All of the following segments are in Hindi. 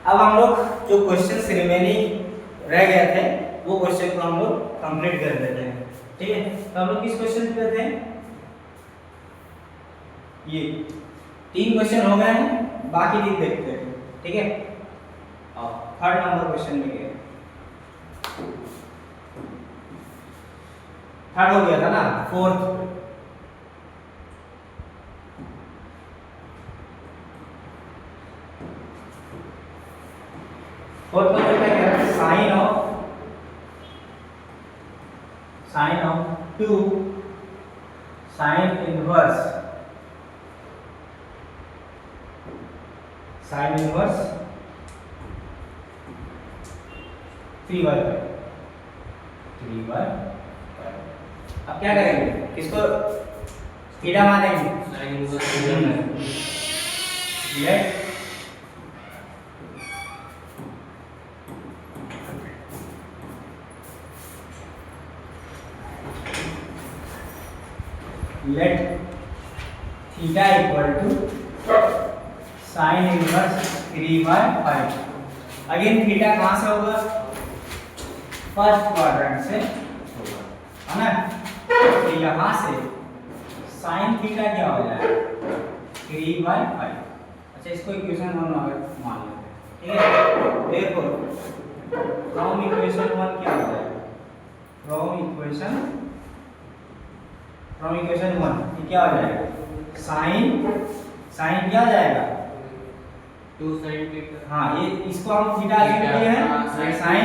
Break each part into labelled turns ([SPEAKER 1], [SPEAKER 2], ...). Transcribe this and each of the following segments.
[SPEAKER 1] अब हम लोग जो क्वेश्चन रिमेनिंग रह गए थे वो क्वेश्चन को हम लोग कंप्लीट कर देते हैं। ठीक है, तो हम लोग किस क्वेश्चन पे थे? ये 3 क्वेश्चन हो गए हैं, बाकी 3 देखते हैं। ठीक है, और 3rd नंबर क्वेश्चन में गए, 3rd हो गया था ना, 4th नंबर क्या कह रहा है? Sine of 2 sine inverse 3/5। अब क्या करेंगे? किसको थीटा मानेंगे? Let theta equal to sine inverse 3/5। Again theta कहां से होगा? फर्स्ट क्वाड्रेंट से होगा, है ना। तो यहां से साइन थीटा क्या हो जाएगा? 3/5। अच्छा, इसको इक्वेशन 1 मान लेते हैं। ठीक है, देखो फ्रॉम इक्वेशन 1 क्या हो जाएगा? फ्रॉम इक्वेशन 1 ये क्या हो जाएगा? साइन क्या हो जाएगा?
[SPEAKER 2] 2 sin थीटा।
[SPEAKER 1] हाँ, ये इसको हम थीटा लिखते हैं, साइन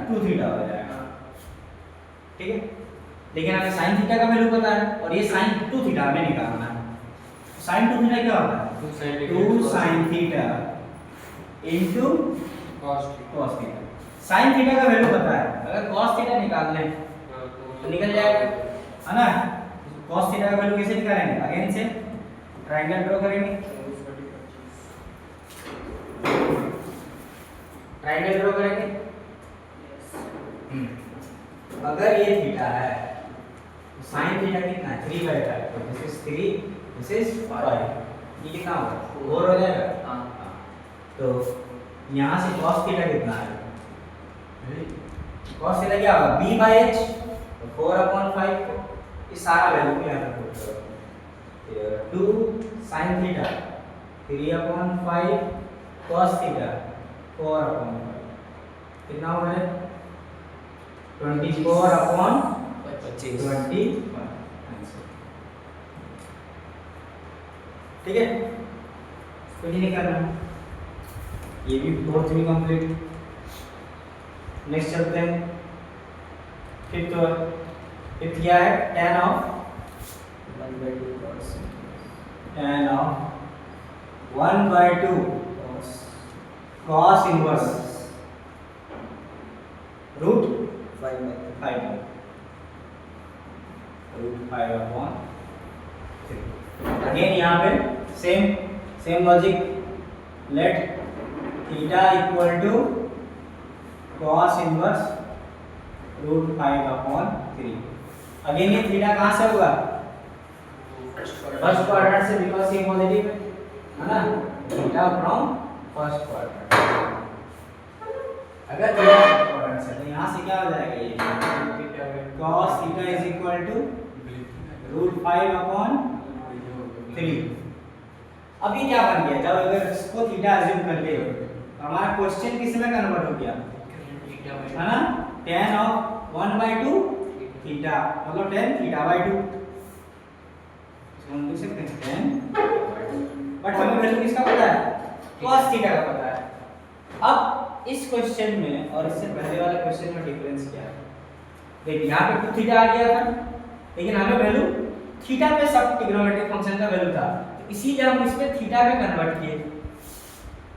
[SPEAKER 1] 2 थीटा हो जाएगा। ठीक है, लेकिन हमें साइन थीटा का वैल्यू पता है और ये साइन 2 थीटा हमें निकालना है। साइन 2 थीटा क्या होता है? 2 sin theta into
[SPEAKER 2] cos
[SPEAKER 1] theta. Sine theta का वैल्यू पता है, अगर cos थीटा निकाल लें तो निकल जाएगा, है ना। cos थीटा का वैल्यू कैसे निकालेंगे? अगेन से ट्रायंगल ड्रॉ करेंगे, ट्रायंगल ड्रॉ करेंगे। अगर ये थीटा है तो साइन थीटा कितना है? 3/5। तो दिस इज 3, दिस इज 5। ये कितना होगा? 4 हो जाएगा। हां, तो यहां से cos थीटा कितना है? cos थीटा क्या होगा? b/h, तो 4/5। ये सारा वैल्यू यहां पर पुट करो। 2 sin थीटा 3/5 cos थीटा 4/5 कितना हो गया? 24/20। ठीक है, कुछ नहीं करना, ये भी 4th भी कंप्लीट। नेक्स्ट चलते हैं 5th क्या है? tan of 1/2 cos inverse root 5/3। Again यहाँ पे same logic, let theta equal to cos inverse root 5/3। Again ये थीटा कहाँ से होगा? फर्स्ट क्वाड्रेंट से, बिकॉज ये पॉजिटिव है ना। Theta from first quadrant. अगर थीटा क्वाड्रेंट से तो यहाँ से क्या हो जाएगा? ये cos theta is equal to root 5/3। अब ये क्या बन गया? जब अगर इसको थीटा अज्यूम कर ले तो हमारा क्वेश्चन किस में कन्वर्ट हो गया, है ना। tan of 1/2 थीटा मतलब tan थीटा/2, इसको हम लिख सकते हैं tan। बट हमें वैल्यू किसका पता है? cos थीटा का पता है। अब इस क्वेश्चन में और इससे पहले वाले क्वेश्चन में डिफरेंस क्या है? देखिए यहाँ पे 2 थीटा आ गया था, लेकिन हमें वैल्यू थीटा पे सब ट्रिग्नोमेट्रिक फंक्शन का वैल्यू था, तो इसीलिए हम इस पे थीटा पे कन्वर्ट किए।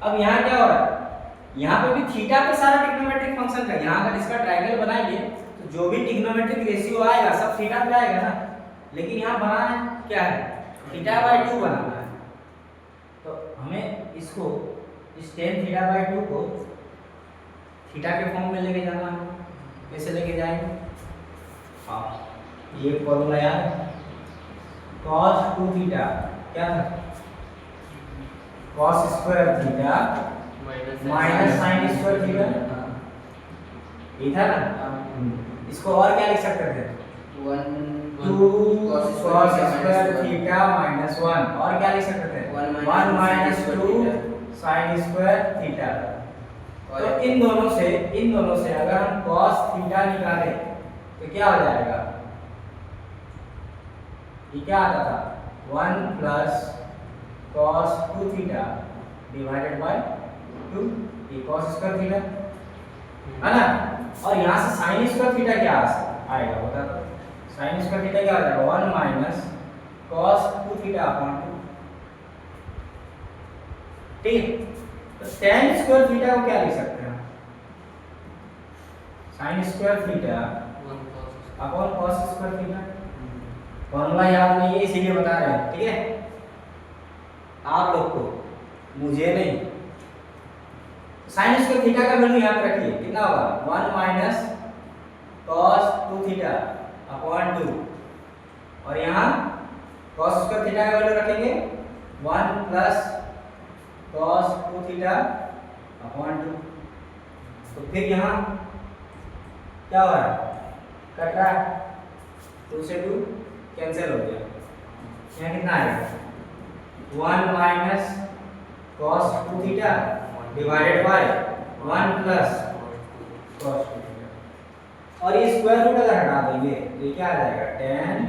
[SPEAKER 1] अब यहाँ क्या हो रहा है? यहाँ पे भी थीटा पे सारा ट्रिग्नोमेट्रिक फंक्शन का, यहाँ अगर इसका ट्रायंगल बनाएंगे तो जो भी ट्रिग्नोमेट्रिक रेशियो आएगा सब थीटा पे आएगा ना। लेकिन यहाँ बनाना क्या है? थीटा/2 बनाना है। तो हमें इसको इस tan थीटा/2 को थीटा के फॉर्म में लेके जाना है। कैसे लेके जाएंगे? हाँ, ये फॉर्मूला याद है, cos 2 थीटा क्या था? cos square theta minus sine square theta, ये था ना। इसको और क्या लिख सकते थे? 2 cos स्क्वायर थीटा माइनस 1, और क्या लिख सकते थे? 1 माइनस 2 sin स्क्वायर थीटा। तो इन दोनों से अगर हम cos थीटा निकालें तो क्या हो जाएगा? ये क्या आता था? 1 plus cos 2 theta divided by 2, ये cos स्क्वायर थीटा है ना। और यहाँ से sin स्क्वायर थीटा क्या आएगा बता दो? sin स्क्वायर थीटा क्या हो जाएगा? 1 माइनस cos 2 थीटा अपॉन 2, ठीक है। तो tan स्क्वायर थीटा को क्या लिख सकते हैं? sin square theta upon cos square theta. Formula याद नहीं है इसीलिए बता रहे हैं, ठीक है, आप लोग को, मुझे नहीं। sin स्क्वायर थीटा का वैल्यू याद रखिए, कितना होगा? 1 माइनस cos 2 थीटा अपॉन 2, और यहाँ cos स्क्वायर थीटा का वैल्यू रखेंगे 1 प्लस cos 2 थीटा अपॉन 2। तो फिर यहाँ क्या हो रहा है? कट रहा है, 2 से 2 कैंसिल हो गया, यहाँ कितना आएगा? 1 minus cos 2 theta divided by 1 plus cos 2 theta, और ये स्क्वायर रूट अगर हटा देंगे तो ये क्या आ जाएगा? tan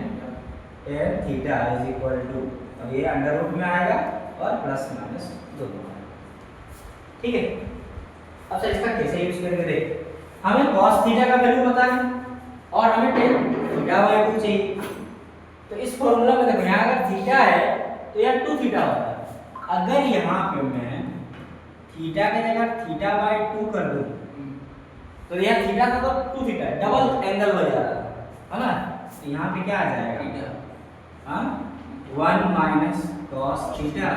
[SPEAKER 1] theta is equal to, अब ये अंडर रूट में आएगा और प्लस माइनस दोनों आएगा, ठीक है। अब सर इसका कैसे यूज करेंगे? देख, हमें cos थीटा का वैल्यू पता है और हमें tan थीटा बाय 2 चाहिए। तो इस फॉर्मूला में देखो, यहाँ अगर थीटा है तो यहाँ 2 थीटा होता है। अगर यहाँ पे मैं थीटा के जगह थीटा बाय 2 कर दूं तो यहाँ थीटा था तो 2 थीटा है, डबल एंगल हो जा रहा है ना। तो यहाँ पे क्या आ जाएगा? हाँ, 1 minus cos theta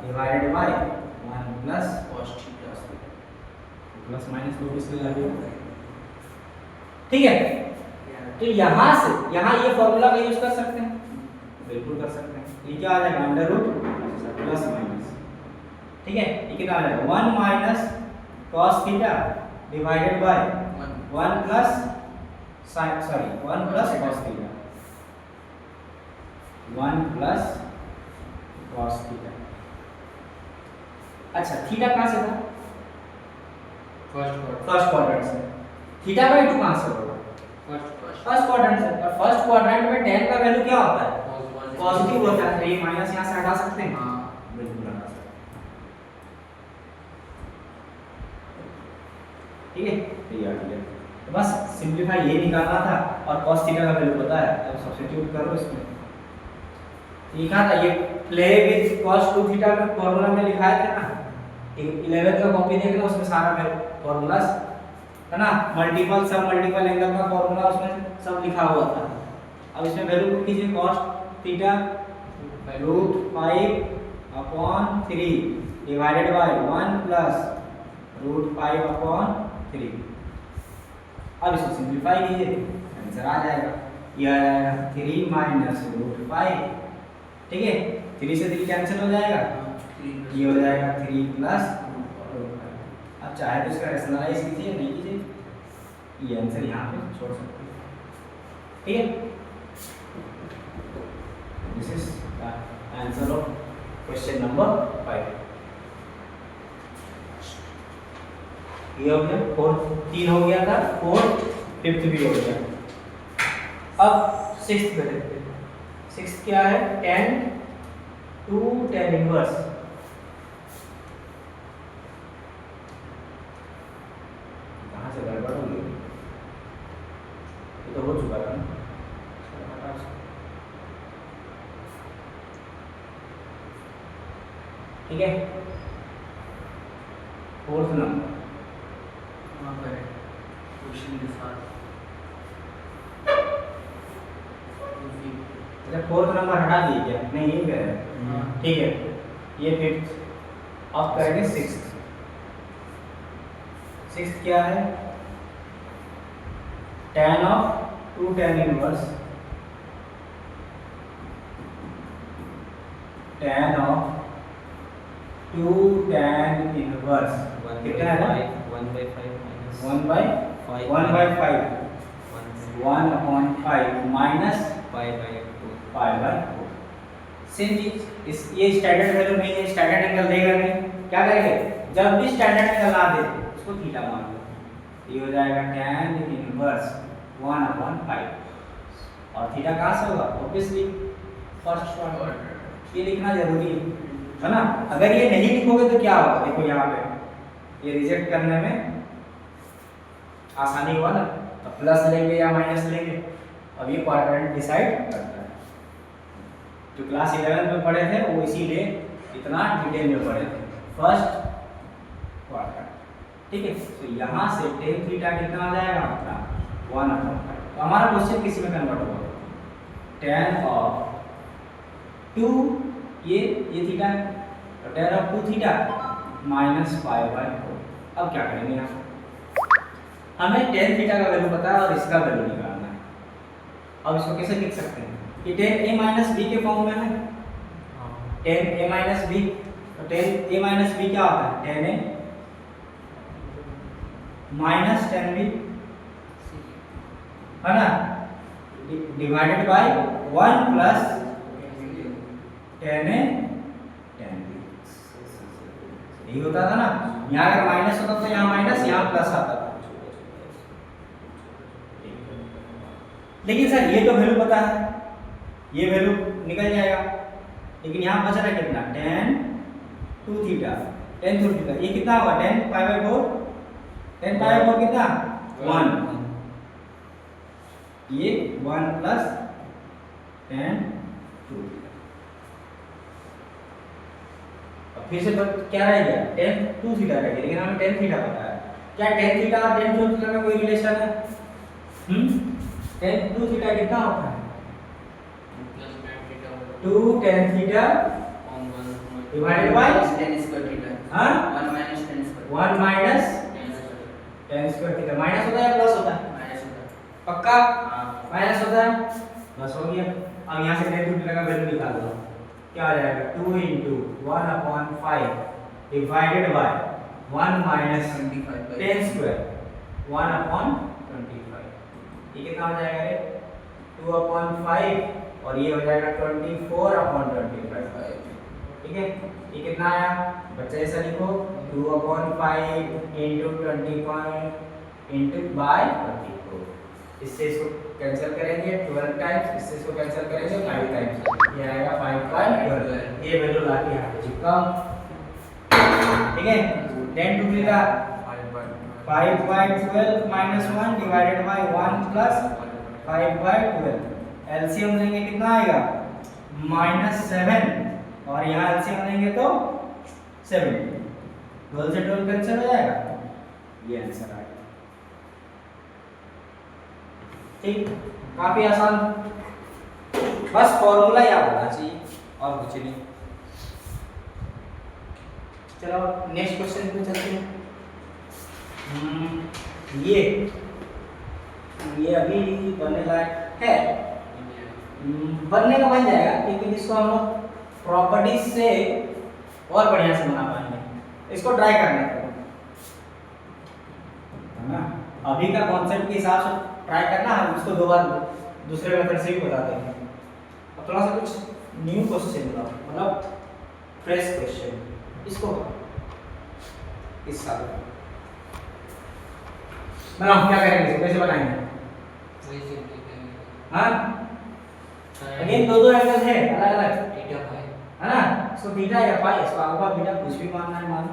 [SPEAKER 1] divided by 1 plus cos theta, plus minus को इससे लगा, ठीक है। तो यहाँ से यहाँ ये फॉर्मूला का यूज कर सकते हैं, बिल्कुल कर सकते हैं। ये क्या आ जाएगा? अंडर रूट प्लस माइनस, ठीक है। ये कितना आ जाएगा? 1 minus cos theta divided by 1 plus cos theta, 1 plus cos theta. अच्छा, थीटा कहाँ से था? फर्स्ट क्वाड्रेंट से। थीटा बाय 2 कहाँ से होगा? फर्स्ट क्वाड्रेंट से। और फर्स्ट क्वाड्रेंट में tan का वैल्यू क्या होता है? पॉजिटिव होता है। ये माइनस यहाँ से हटा सकते हैं, हाँ बिल्कुल हटा सकते हैं, ठीक है। तो ये आ गया, तो बस सिंपलीफाई ये निकालना था और cos थीटा का वैल्यू पता है, अब सब्स्टिट्यूट करो इसमें। ये कहाँ था? ये प्ले विद cos 2 थीटा का फॉर्मूला में लिखाया था ना, 11th का कॉपी देखना, उसमें सारा फॉर्मूलास है ना, मल्टीपल सब मल्टीपल एंगल का फॉर्मूला उसमें सब लिखा हुआ था। अब इसमें वैल्यू पुट कीजिए, cos theta √5 upon 3 divided by 1 plus √5 upon 3। अब इसको सिंपलीफाई कीजिए, आंसर आ जाएगा। ये आ जाएगा 3 माइनस √5, ठीक है। 3 से 3 कैंसिल हो जाएगा, ये हो जाएगा 3 प्लस √5। अब चाहे तो इसका रैशनलाइज कीजिए, नहीं कीजिए, ये आंसर यहाँ पे छोड़ सकते हैं, ठीक है। This is the answer of question number 5। ये हो गया, 3 हो गया था, 4 5th भी हो गया। अब 6th पे देखते हैं। 6th क्या है? tan 2 tan inverse. कहाँ से गड़बड़ हो गई? ये तो हो चुका था ना, ठीक है। 4th नंबर
[SPEAKER 2] क्वेश्चन के साथ
[SPEAKER 1] 4th नंबर हटा दिए क्या? नहीं, यही कह रहे हैं, ठीक है। ये 5th, अब करेंगे 6th। 6th क्या है? tan of 2 tan inverse, tan of 2 tan inverse कितना है
[SPEAKER 2] 1/5 minus
[SPEAKER 1] 1/5 1/5 माइनस
[SPEAKER 2] 5/2
[SPEAKER 1] 5/4 सेम चीज इस ये स्टैंडर्ड वैल्यू नहीं है, स्टैंडर्ड एंगल देगा नहीं, क्या करेंगे जब भी स्टैंडर्ड एंगल ना दे उसको थीटा मान लो, ये हो जाएगा tan इनवर्स 1/5 और थीटा कहाँ से होगा ऑब्वियसली फर्स्ट क्वाड्रेंट, ये लिखना जरूरी है ना। अगर ये नहीं लिखोगे तो क्या होगा, देखो यहाँ पे ये रिजेक्ट करने में आसानी हुआ ना, अब प्लस लेंगे या माइनस लेंगे, अब ये क्वाड्रेंट डिसाइड करता है। जो क्लास 11 में पढ़े थे वो इसीलिए इतना डिटेल में पढ़े थे, फर्स्ट क्वाड्रेंट, ठीक है। तो यहाँ से tan थीटा कितना आ जाएगा अपना 1/5, तो हमारा क्वेश्चन किसी में कन्वर्ट होगा tan ऑफ 2 ये थीटा है और tan ऑफ 2 थीटा माइनस 5/4। अब क्या करेंगे यहाँ, हमें tan थीटा का वैल्यू पता है और इसका वैल्यू निकालना है। अब इसको कैसे लिख सकते हैं कि tan a माइनस b के फॉर्म में है, tan a माइनस b, तो tan a माइनस b क्या होता है tan a minus tan b, है ना, divided by 1 plus tan a tan b, यही होता था ना। यहाँ अगर माइनस होता तो यहाँ माइनस, यहाँ प्लस आता था, लेकिन सर ये तो वैल्यू पता है, ये वैल्यू निकल जाएगा, लेकिन यहाँ बच रहा है कितना tan 2 थीटा, tan 2 थीटा, ये कितना होगा tan π/4, tan π/4 कितना 1, ये 1 प्लस tan 2 थीटा, और फिर से क्या रहेगा tan 2 थीटा रहेगा, लेकिन हमें tan थीटा पता है। क्या tan थीटा और tan 2 थीटा में कोई रिलेशन है? tan 2 थीटा कितना होता है 2 tan theta divided by
[SPEAKER 2] tan square theta,
[SPEAKER 1] हां
[SPEAKER 2] 1 minus tan square,
[SPEAKER 1] 1 minus tan square theta, minus होता है प्लस होता है,
[SPEAKER 2] माइनस होता है,
[SPEAKER 1] पक्का
[SPEAKER 2] हाँ
[SPEAKER 1] माइनस होता है, बस हो गया। अब यहाँ से tan 2 थीटा का वैल्यू निकाल लो, क्या आ जाएगा 2 into 1/5 divided by 1 minus
[SPEAKER 2] 25
[SPEAKER 1] tan square 1/25, ये कितना हो जाएगा रे 2/5 और ये हो जाएगा 24/25, ठीक है। ये कितना आया बच्चा, ऐसा लिखो 2/5 into 25 into by 24, इससे इसको कैंसिल करेंगे 12 टाइम्स, इससे इसको कैंसिल करेंगे 5 टाइम्स, ये आएगा 5/12, ये वैल्यू लाके यहाँ पे चिपका, ठीक है। tan 2 theta 5/12 minus 1 divided by 1 plus 5/12, LCM लेंगे कितना आएगा -7 और यहाँ एलसीएम लेंगे तो 7, 12 से 12 कैंसिल हो जाएगा, ये आंसर आएगा, ठीक। काफी आसान, बस फॉर्मूला याद होना चाहिए और कुछ नहीं। चलो नेक्स्ट क्वेश्चन पे चलते हैं। ये अभी बनने लायक है, बनने का बन जाएगा, लेकिन इसको हम लोग प्रॉपर्टीज से और बढ़िया से बना पाएंगे, इसको ट्राई करने का है ना। अभी का कॉन्सेप्ट के हिसाब से ट्राई करना, हम उसको दो बार दूसरे मेथड से भी बताते हैं। अब थोड़ा सा कुछ न्यू क्वेश्चन बनाओ, मतलब फ्रेश क्वेश्चन, इसको इस साल बनाओ, क्या करेंगे इसको कैसे बनाएंगे, हाँ अगेन दो एंगल है अलग अलग,
[SPEAKER 2] थीटा फाई
[SPEAKER 1] है ना, इसको थीटा या पाई, इसको अल्फा बीटा कुछ भी मानना है मान।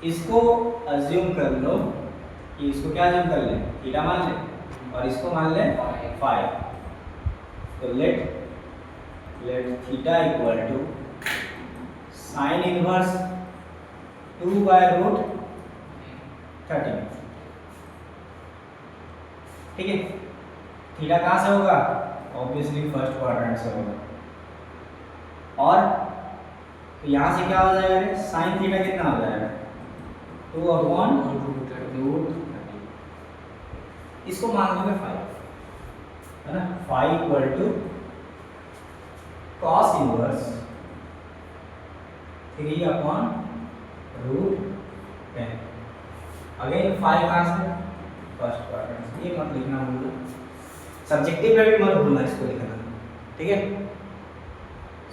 [SPEAKER 1] इसको अज्यूम कर लो कि इसको क्या अज्यूम कर ले, थीटा मान ले और इसको मान ले फाई, तो let theta equal to sine inverse 2/√30, ठीक है। थीटा कहाँ से होगा, ऑब्वियसली फर्स्ट क्वाड्रेंट से होगा, और तो यहाँ से क्या हो जाएगा, साइन थीटा कितना हो जाएगा 2/√30, इसको मान लोगे 5, है ना, 5 equal to cos inverse 3/√10। Again 5 कहाँ से? First quadrant. ये मत लिखना भूलना, सब्जेक्टिव में भी मत भूलना इसको लिखना, ठीक है।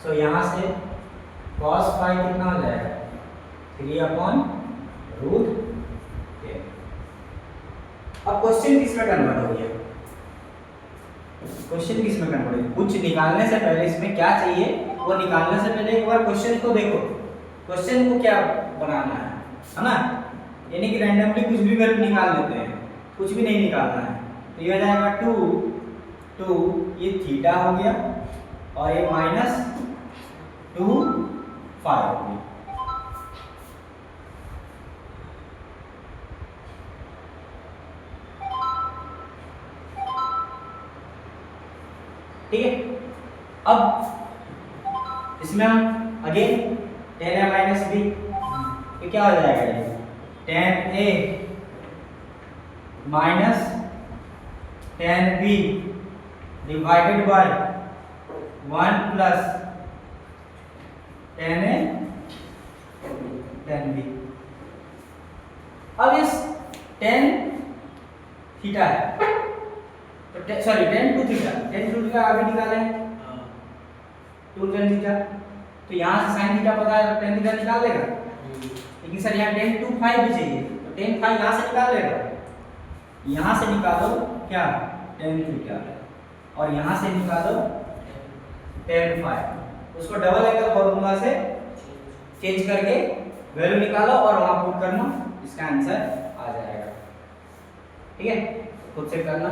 [SPEAKER 1] सो यहाँ से cos 5 कितना हो जाएगा? 3/√10। अब क्वेश्चन किस में कन्वर्ट हो गया? क्वेश्चन किस में कन्वर्ट हो गया? कुछ निकालने से पहले इसमें क्या चाहिए वो निकालने से पहले एक बार क्वेश्चन को देखो, क्वेश्चन को क्या बनाना है ना। यानी कि रैंडमली कुछ भी वैल्यू निकाल लेते हैं, कुछ भी नहीं निकालना है। तो ये हो जाएगा 2 ये थीटा हो गया और ये -2 5 हो गया। ठीक है। अब इसमें हम again tan a minus b, तो क्या हो जाएगा? ये tan a minus tan b divided by 1 plus tan a tan b। अब इस tan थीटा है तो sorry tan 2 theta, tan 2 theta अभी निकाले 2 tan थीटा, तो यहाँ से sin थीटा पता है तो tan थीटा निकाल लेगा। लेकिन सर यहाँ tan 2 5 भी चाहिए तो tan 5 यहाँ से निकाल लेगा। यहाँ से निकालो क्या? tan थीटा, और यहाँ से निकालो tan 5। उसको डबल एंगल फॉर्मूला से चेंज करके वैल्यू निकालो और वहां पुट करना, इसका आंसर आ जाएगा। ठीक है, खुद से करना,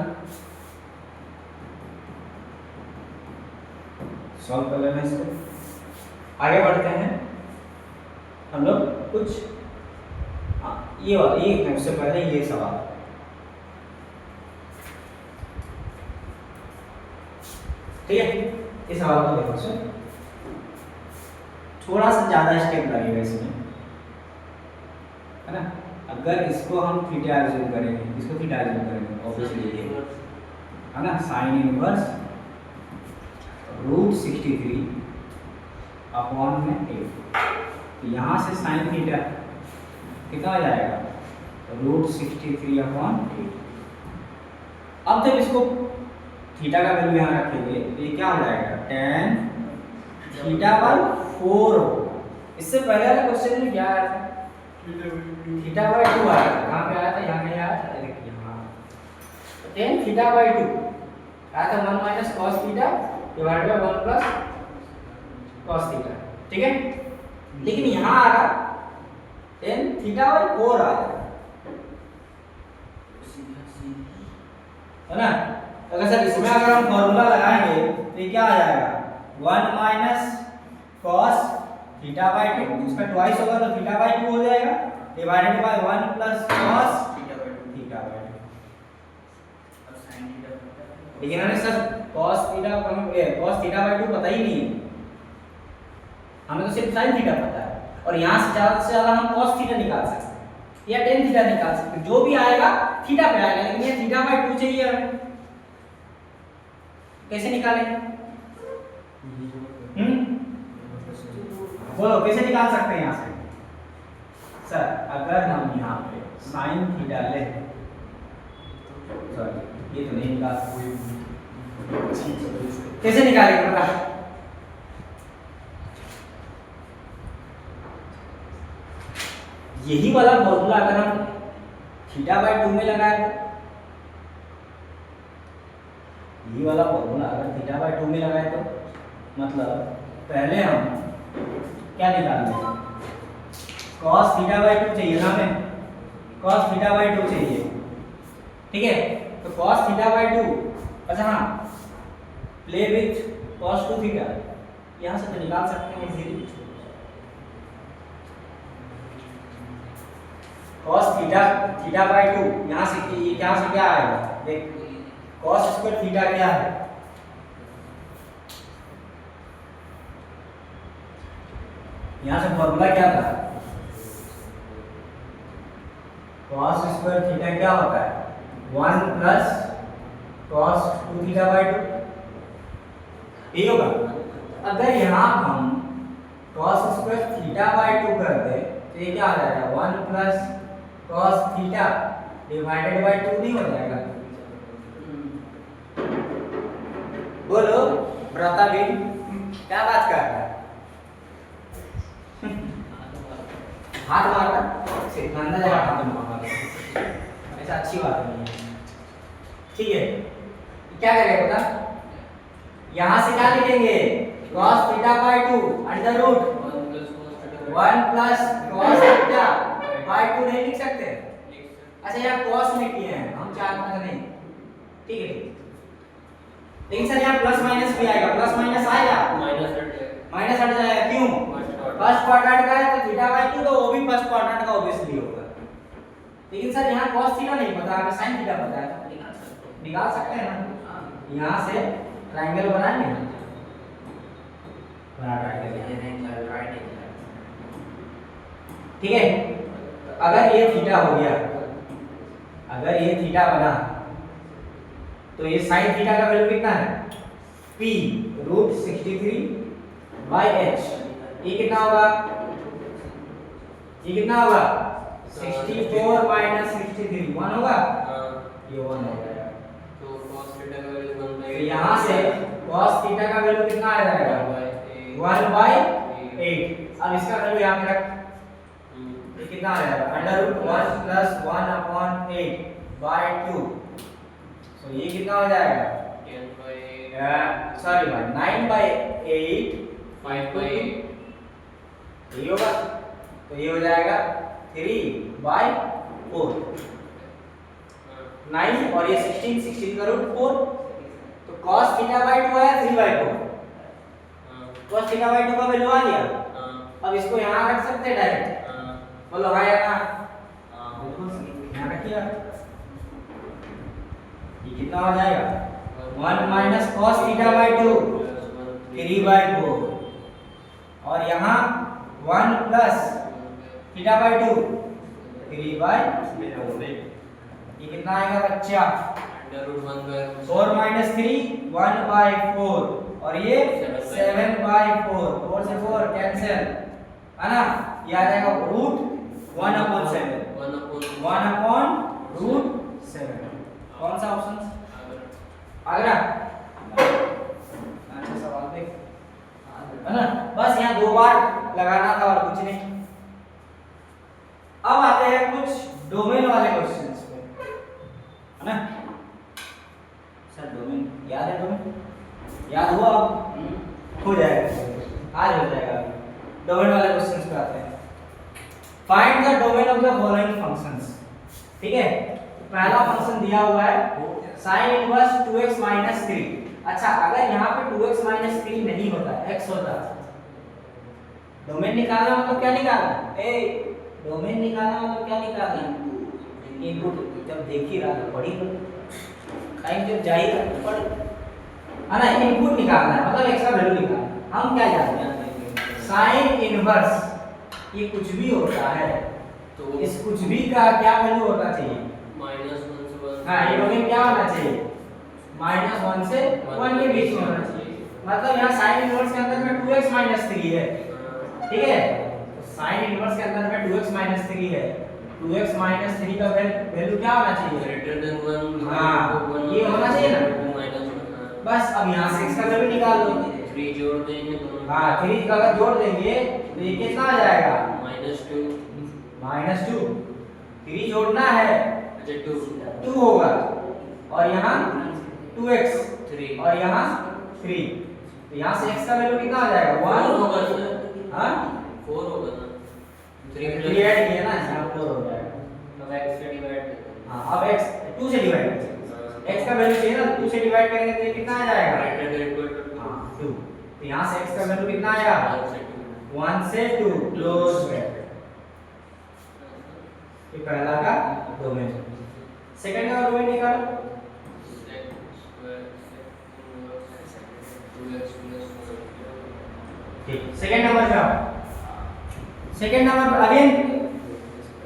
[SPEAKER 1] सॉल्व कर लेना इसको। आगे बढ़ते हैं हम लोग कुछ ये उससे पहले ये सवाल। ठीक है, इस सवाल को देखो सर, थोड़ा सा ज्यादा स्टेप लगेगा इसमें, है ना। अगर इसको हम थीटा अज्यूम करेंगे, इसको थीटा अज्यूम करेंगे ऑब्वियसली ये है ना, sin इनवर्स √63 अपॉन में 8। तो यहाँ से sin थीटा कितना आ जाएगा? √63 अपॉन 8। अब जब इसको थीटा का वैल्यू यहाँ रखेंगे तो ये क्या हो जाएगा? tan थीटा बाय 4 हो। इससे पहले वाले क्वेश्चन में क्या आया था? थीटा बाय 2 आया था। कहाँ पे आया था? यहाँ कहीं आया था, देखिए यहाँ। तो tan थीटा बाय 2 आया था 1 minus cos theta divided by 1 plus cos theta. ठीक है, लेकिन यहाँ आ रहा tan थीटा बाय 4 आ रहा है ना। अगर सर इसमें अगर हम फॉर्मूला लगाएंगे तो ये क्या आ जाएगा? 1 माइनस cos थीटा बाय 2, इसका ट्वाइस होगा तो थीटा बाय 2 हो जाएगा, divided by 1 plus cos theta by 2। लेकिन हमें सर cos थीटा बाय 2 पता ही नहीं है, हमें तो सिर्फ sin थीटा पता है। और यहाँ से ज्यादा हम cos थीटा निकाल सकते हैं या tan थीटा निकाल सकते हैं, जो भी आएगा थीटा पे आएगा। लेकिन ये थीटा बाय 2 चाहिए हमें, कैसे निकालेंगे? बोलो कैसे निकाल सकते हैं यहाँ से? सर अगर हम यहाँ पे sin थीटा ले, सॉरी ये तो नहीं निकाल सकते, कैसे निकालेंगे बता? यही वाला फॉर्मूला अगर हम थीटा बाय 2 में लगाए तो, यही वाला फॉर्मूला अगर थीटा बाय 2 में लगाए तो मतलब पहले हम क्या निकालेंगे? cos थीटा बाय 2 चाहिए ना हमें, cos थीटा बाय 2 चाहिए। ठीक है, तो cos थीटा बाय 2, अच्छा हाँ, प्ले विथ cos 2 थीटा, यहाँ से तो निकाल सकते हैं इजीली। cos थीटा बाय 2 यहाँ से क्या आएगा? देख cos स्क्वायर थीटा क्या है? यहाँ से फॉर्मूला क्या था? cos स्क्वायर थीटा क्या होता है? 1 प्लस cos 2 थीटा बाय 2, यही होगा। अगर यहाँ हम cos स्क्वायर थीटा बाय 2 कर दे तो ये क्या आ जाएगा 1 plus cos theta divided by 2 नहीं हो जाएगा? बोलो प्रतापीन क्या बात कर रहा है? हाथ मारना से गंदा जगह हाथ मारना ऐसा अच्छी बात नहीं है। ठीक है, क्या करेंगे पता, यहां से क्या लिखेंगे cos theta by 2 under root 1 plus cos theta by 2 नहीं लिख सकते? अच्छा यहाँ cos में किए हैं हम, 4 5 नहीं, ठीक है। लेकिन सर यहाँ प्लस माइनस भी आएगा, प्लस माइनस आएगा, माइनस हट जाएगा, क्यों? फर्स्ट क्वाड्रेंट का है तो थीटा बाय 2 तो वो भी फर्स्ट क्वाड्रेंट का ऑब्वियसली होगा। लेकिन सर यहाँ cos थीटा नहीं पता, हमें sin थीटा पता है, निकाल सकते हैं ना? यहाँ से ट्रायंगल बनाएंगे ना, बना ट्रायंगल, ठीक है। तो अगर ये थीटा हो गया, अगर ये थीटा बना तो ये sin थीटा का वैल्यू कितना है? p root 63 by h। ये कितना होगा? ये कितना होगा? 64 माइनस 63 1 होगा, ये 1 हो जाएगा।
[SPEAKER 2] तो cos थीटा का वैल्यू 1 बाय
[SPEAKER 1] तो यहाँ से cos थीटा का वैल्यू कितना आ जाएगा? 1 बाय 8। अब इसका वैल्यू यहाँ पे रख, ये कितना आ जाएगा? Under root 1 plus 1 upon 8 by 2। तो ये कितना हो जाएगा?
[SPEAKER 2] 10 बाय
[SPEAKER 1] सॉरी भाई 9 बाय 8
[SPEAKER 2] 5 बाय
[SPEAKER 1] ये होगा, तो ये हो जाएगा 3 बाय 4 9 और ये 16 का रूट 4। तो cos थीटा बाय 2 आया 3 बाय 4, cos थीटा बाय 2 का वैल्यू आ गया। अब इसको यहाँ रख सकते हैं डायरेक्ट, बोलो हाँ या ना? बिल्कुल यहाँ रखिए। ये कितना हो जाएगा? 1 minus cos theta by 2 3 by 4 और यहाँ 1 प्लस थीटा बाय 2 3 बाय 4। ये कितना आएगा बच्चा?
[SPEAKER 2] Under root 1 by
[SPEAKER 1] 4 minus 3 1 by 4 और ये 7 बाय 4, 4 से 4 कैंसिल है ना, ये आ जाएगा रूट 1 अपॉन 7, 1 अपॉन रूट 7। कौन सा ऑप्शन? आगरा। अच्छा सवाल देख, है ना, बस यहाँ 2 बार लगाना था और कुछ नहीं। अब आते हैं कुछ डोमेन वाले क्वेश्चंस पे, है ना। सर डोमेन याद है? डोमेन याद हुआ? अब हो जाएगा, आज हो जाएगा। डोमेन वाले क्वेश्चंस पे आते हैं। Find the domain of the following functions. ठीक है, पहला फंक्शन दिया हुआ है sin इनवर्स 2x 3। अच्छा, अगर यहाँ पे 2x 3 नहीं होता, x होता, डोमेन निकालना मतलब क्या निकालना? डोमेन निकालना मतलब क्या निकालना? इनपुट जब देख ही रहा था, पढ़ी लो, टाइम जब जाएगा पढ़, है ना। इनपुट निकालना है मतलब x का वैल्यू निकालना। हम क्या जानते हैं? sin इनवर्स ये कुछ भी होता है तो इस कुछ भी का क्या वैल्यू होना चाहिए?
[SPEAKER 2] -1 से 1।
[SPEAKER 1] हाँ, ये डोमेन क्या होना चाहिए? -1 से 1 के बीच में होना चाहिए। मतलब यहाँ sin इनवर्स के अंदर में 2x 3 है, ठीक है। तो sin इनवर्स के अंदर में 2x 3 है, 2x 3 का वैल्यू क्या होना चाहिए?
[SPEAKER 2] Greater than 1।
[SPEAKER 1] हाँ, ये होना चाहिए ना। बस अब यहाँ से x का वैल्यू निकाल लो,
[SPEAKER 2] 3 जोड़ देंगे दोनों।
[SPEAKER 1] हाँ 3 का अगर जोड़ देंगे तो ये कितना आ जाएगा?
[SPEAKER 2] -2।
[SPEAKER 1] -2। 3 जोड़ना है,
[SPEAKER 2] अच्छा
[SPEAKER 1] 2 होगा और यहाँ 2x
[SPEAKER 2] 3
[SPEAKER 1] और यहाँ 3, तो यहाँ से x का वैल्यू कितना आ जाएगा? 1
[SPEAKER 2] होगा सर।
[SPEAKER 1] हाँ
[SPEAKER 2] 4 होगा ना,
[SPEAKER 1] 3 ऐड किया ना, यहाँ 4 हो जाएगा।
[SPEAKER 2] तब x से डिवाइड।
[SPEAKER 1] हाँ अब x 2 से डिवाइड करेंगे, x का वैल्यू चाहिए ना, 2 से डिवाइड करेंगे तो ये कितना आ जाएगा? हाँ 2। तो यहाँ से x का वैल्यू कितना आया? 1 से 2 क्लोज ब्रैकेट। ये पहला का डोमेन। सेकंड का डोमेन निकालो। ठीक, सेकंड नंबर पे आओ। सेकंड नंबर पर अगेन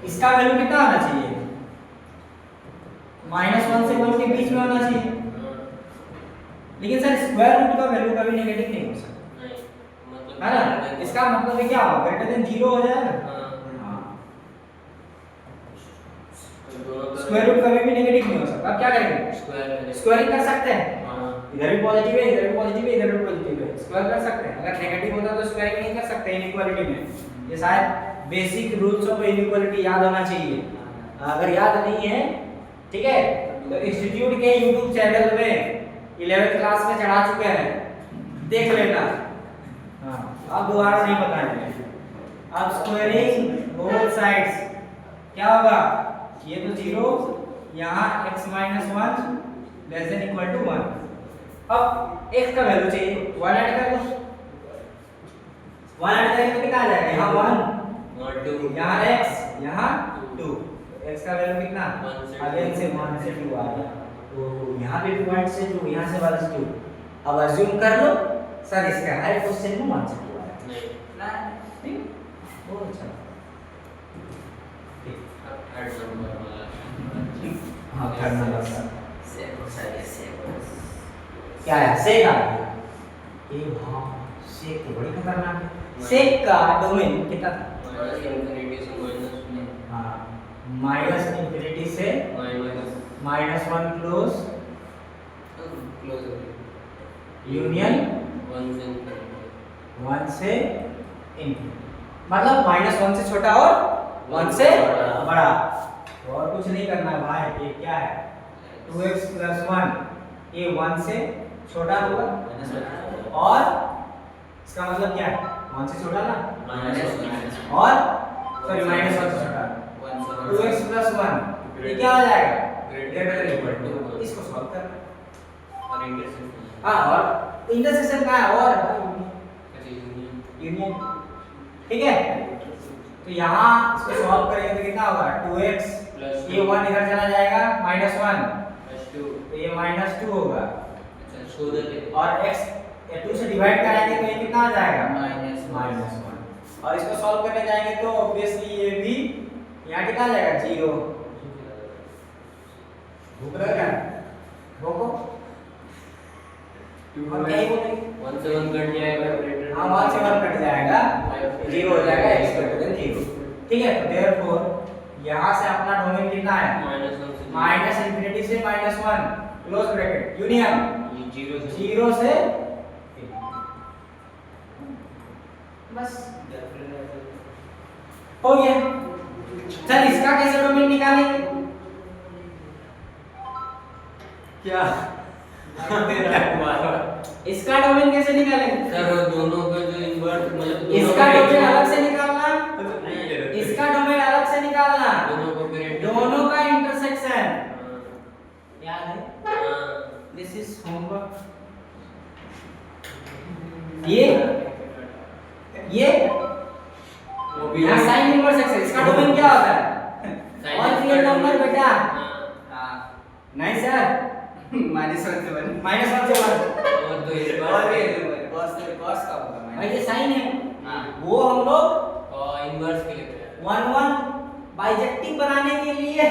[SPEAKER 1] इसका वैल्यू कितना होना चाहिए? -1 से 1 के बीच में होना चाहिए। लेकिन सर स्क्वायर रूट का वैल्यू कभी नेगेटिव नहीं हो सकता। इसका मतलब है क्या हो, ग्रेटर देन 0 हो जाएगा। हाँ, स्क्वायर रूट कभी भी नेगेटिव नहीं हो सकता। अब क्या करेंगे, स्क्वायरिंग कर सकते हैं, इधर भी पॉजिटिव है, इधर भी पॉजिटिव है, इधर भी पॉजिटिव है, स्क्वायर कर सकते हैं। अगर नेगेटिव होता तो स्क्वायरिंग नहीं कर सकते इनइक्वालिटी में। ये शायद बेसिक रूल्स ऑफ इनइक्वालिटी याद होना चाहिए। अगर याद नहीं है, ठीक है, तो इंस्टीट्यूट के YouTube चैनल में 11th क्लास में चढ़ा चुके हैं, देख लेना। हाँ, अब दोबारा नहीं बताएंगे। अब स्क्वायरिंग बोथ साइड्स क्या होगा, ये तो 0, यहाँ x - 1 less than equal to 1। अब x का वैल्यू चाहिए, 1 ऐड कर दो। 1 ऐड करेंगे तो कितना आ जाएगा, यहाँ 1
[SPEAKER 2] और 2
[SPEAKER 1] यहाँ x यहाँ 2, x का वैल्यू कितना,
[SPEAKER 2] 1 से
[SPEAKER 1] अगेन से 1 से 2 आ गया। तो यहाँ पे 2 से 2, यहाँ से 1 से 2। अब अज्यूम कर लो सर इसका हर क्वेश्चन में 1 से 2 आ रहा है ना, ठीक, बहुत अच्छा। ठीक,
[SPEAKER 2] थर्ड नंबर वाला
[SPEAKER 1] ठीक, हाँ थर्ड नंबर सर
[SPEAKER 2] से
[SPEAKER 1] क्या है, सेक आ गया। ये हाँ, सेक तो बड़ी खतरनाक है। सेक का डोमेन कितना था,
[SPEAKER 2] -∞ से -1।
[SPEAKER 1] हाँ, -∞ से -1 क्लोज यूनियन 1 से इनफिनिटी, मतलब -1 से छोटा और 1 से बड़ा। और कुछ नहीं करना है भाई, ये क्या है 2x + 1, ये 1 से छोटा होगा, और इसका मतलब क्या है 1 से छोटा ना, और सॉरी -1 से छोटा, 2x + 1 ये क्या हो जाएगा, ग्रेटर देन इक्वल टू। इसको सॉल्व करना,
[SPEAKER 2] और इंटरसेक्शन
[SPEAKER 1] हाँ, और इंटरसेक्शन का है और यूनियन, ठीक है। तो यहाँ इसको सॉल्व करेंगे तो कितना होगा, 2x ये 1 इधर चला जाएगा, -1 तो ये -2 होगा, और x 2 से डिवाइड कराएंगे तो ये कितना आ जाएगा, -1। और इसको सॉल्व करने जाएंगे तो ऑब्वियसली ये भी यहाँ कितना आ जाएगा, 0। भूख लग रहा है, भूखो और क्या ही बोलेंगे,
[SPEAKER 2] 1 से 1 कट जाएगा,
[SPEAKER 1] हाँ 1 से 1 कट जाएगा, 0 हो जाएगा, x ग्रेटर देन 0, ठीक है। तो देयरफॉर यहाँ से अपना डोमेन कितना है, -∞ से -1 क्लोज ब्रैकेट यूनियन 0 से बस हो गया। चल इसका कैसे डोमेन निकालेंगे, क्या इसका डोमेन कैसे निकालेंगे,
[SPEAKER 2] सर दोनों का जो इन्वर्स मतलब
[SPEAKER 1] इसका डोमेन अलग से निकालना, इसका डोमेन अलग से निकालना, दोनों का इंटरसेक्शन याद है, दिस इज होमवर्क। ये यहाँ साइन इनवर्स एक्स है, इसका डोमेन क्या होता है, ऑल रियल नंबर बेटा, नहीं सर -1 से 1
[SPEAKER 2] और तो इस
[SPEAKER 1] cos का होगा, ये साइन है, वो हम लोग
[SPEAKER 2] इन्वर्स के लिए
[SPEAKER 1] 1 बाइजेक्टिव बनाने के लिए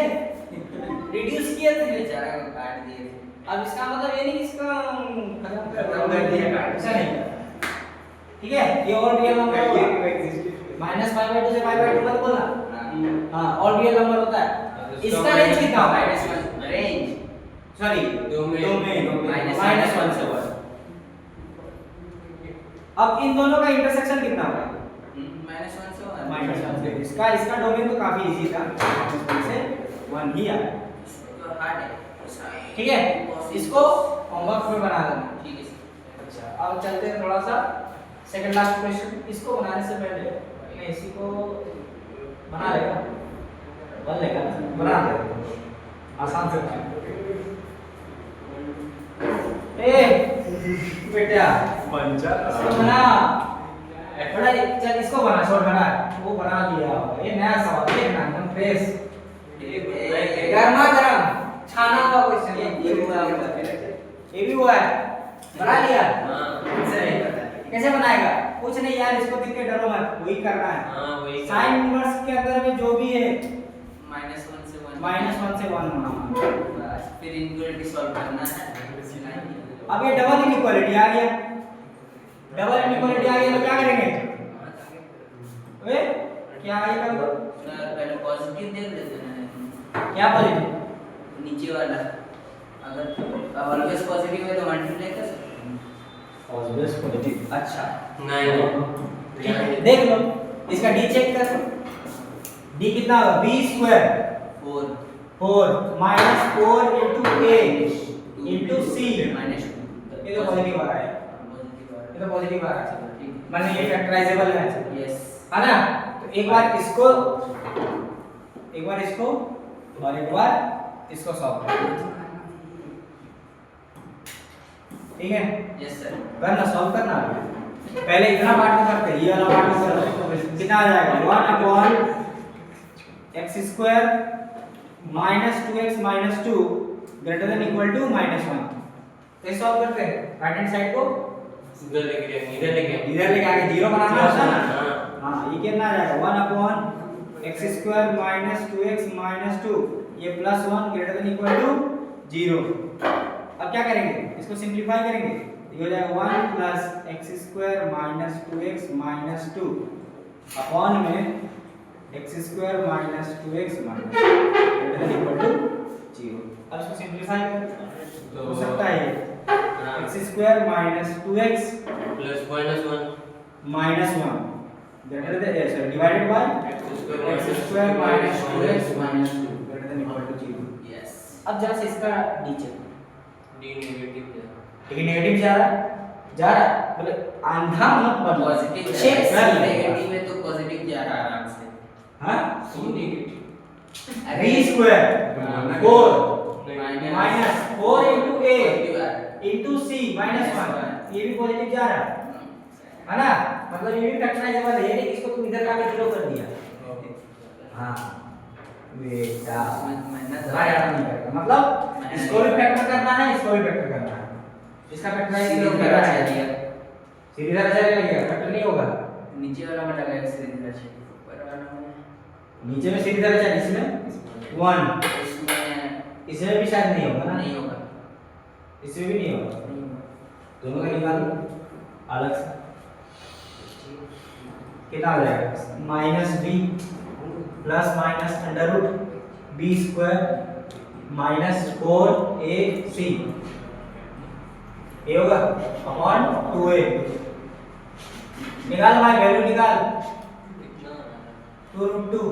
[SPEAKER 1] रिड्यूस किए थे, बेचारा को काट दिए थे। अब इसका मतलब ये नहीं कि इसका खत्म कर दिया, ऐसा नहीं, ठीक है। ये ऑल रियल नंबर होगा, -π/2 से π/2 मत बोलना, हाँ ऑल रियल नंबर होता है। इसका रेंज कितना होगा, रेंज सॉरी डोमेन -1 से 1। अब इन दोनों का इंटरसेक्शन कितना होगा, -1 से 1। इसका डोमेन तो काफी इजी था, -1 से 1 ही आया, ठीक है। इसको होमवर्क में बना देना,
[SPEAKER 2] ठीक है।
[SPEAKER 1] अच्छा अब चलते हैं थोड़ा सा सेकंड लास्ट क्वेश्चन। इसको बनाने से पहले मैं इसी को बना लेगा, बन लेगा, बना लेगा आसान से बना। ए बेटा इसको बना, बड़ा चल इसको बना, छोड़ बना, वो बना लिया होगा। ये नया सवाल देखना एकदम फ्रेश, गर्मा गर्म छाना हुआ क्वेश्चन, ये भी हुआ है, बना लिया, कैसे बनाएगा, कुछ नहीं यार, इसको देख के डरो मत, वही करना है। साइन इनवर्स के अंदर में जो भी है -1 से 1 होना,
[SPEAKER 3] फिर इनइक्वालिटी सॉल्व करना है।
[SPEAKER 1] अब ये डबल इनइक्वालिटी आ गया, डबल इनइक्वालिटी आ गया तो क्या करेंगे, क्या आई कर दो,
[SPEAKER 3] पहले पॉजिटिव देख लेते हैं।
[SPEAKER 1] क्या पॉजिटिव,
[SPEAKER 3] नीचे वाला अगर ऑलवेज पॉजिटिव है तो मल्टीप्लाई कर सकते हैं।
[SPEAKER 1] ऑलवेज पॉजिटिव, अच्छा
[SPEAKER 2] नहीं
[SPEAKER 1] देख लो इसका डी चेक कर, डी कितना होगा, b square 4 minus 4 into a into c
[SPEAKER 3] minus
[SPEAKER 1] ये तो पॉजिटिव आ रहा है, ये तो पॉजिटिव आ रहा है, माने ये फैक्टराइजेबल है,
[SPEAKER 3] यस
[SPEAKER 1] है ना। तो एक बार इसको और एक बार इसको सॉल्व कर, ठीक है।
[SPEAKER 3] Yes sir.
[SPEAKER 1] करना, सॉल्व करना, पहले इतना पार्ट में करते हैं, ये वाला पार्ट में करो, कितना आ जाएगा 1 upon x square minus 2x minus 2 greater than equal to -1। कैसे सॉल्व करते हैं, राइट हैंड साइड को
[SPEAKER 2] इधर लेके
[SPEAKER 1] आके जीरो बनाना होता है ना। हाँ ये कितना आ जाएगा 1 upon x square minus 2x minus 2 ये plus 1 greater than equal to 0। अब क्या करेंगे, इसको सिंपलीफाई करेंगे, ये हो जाएगा 1 plus x square minus 2x minus 2 upon में x square minus 2x minus greater than equal to 0। अब इसको सिंपलीफाई करें तो हो सकता है x square minus 2x
[SPEAKER 2] plus -1
[SPEAKER 1] minus 1 greater than sorry divided by x square minus 2x minus 2 greater than equal to 0।
[SPEAKER 3] Yes.
[SPEAKER 1] अब जरा से इसका डी चेक,
[SPEAKER 2] डी नेगेटिव
[SPEAKER 1] ठीक है, नेगेटिव जा रहा मतलब आंधा मत बनो,
[SPEAKER 3] पॉजिटिव
[SPEAKER 1] चेक कर ले,
[SPEAKER 3] नेगेटिव है तो पॉजिटिव जा रहा है आराम से।
[SPEAKER 1] हां
[SPEAKER 2] so negative
[SPEAKER 1] b square 4 minus 4 into a into c minus 1 ये भी पॉजिटिव जा रहा है ना, मतलब ये भी फैक्टराइजेबल है, ये नहीं इसको तुम इधर लाके जीरो कर दिया। हां बेटा याद नहीं करेगा, मतलब इसको भी फैक्टर करना है, इसको भी फैक्टर करना है, इसका फैक्टराइज करो क्या है, सीधी तरह चलेगा, ये फैक्टर नहीं होगा,
[SPEAKER 3] नीचे वाला में लगाएगा सीधी तरह से, ऊपर वाला में
[SPEAKER 1] नीचे में सीधी तरह चल, इसमें 1 इसमें भी शायद नहीं होगा ना,
[SPEAKER 3] नहीं होगा,
[SPEAKER 1] इसमें भी नहीं होगा, दोनों का निकालो अलग से, कितना आ जाएगा minus b plus minus under root b square minus 4ac ये होगा अपॉन 2a, निकाल भाई वैल्यू निकाल, 2√2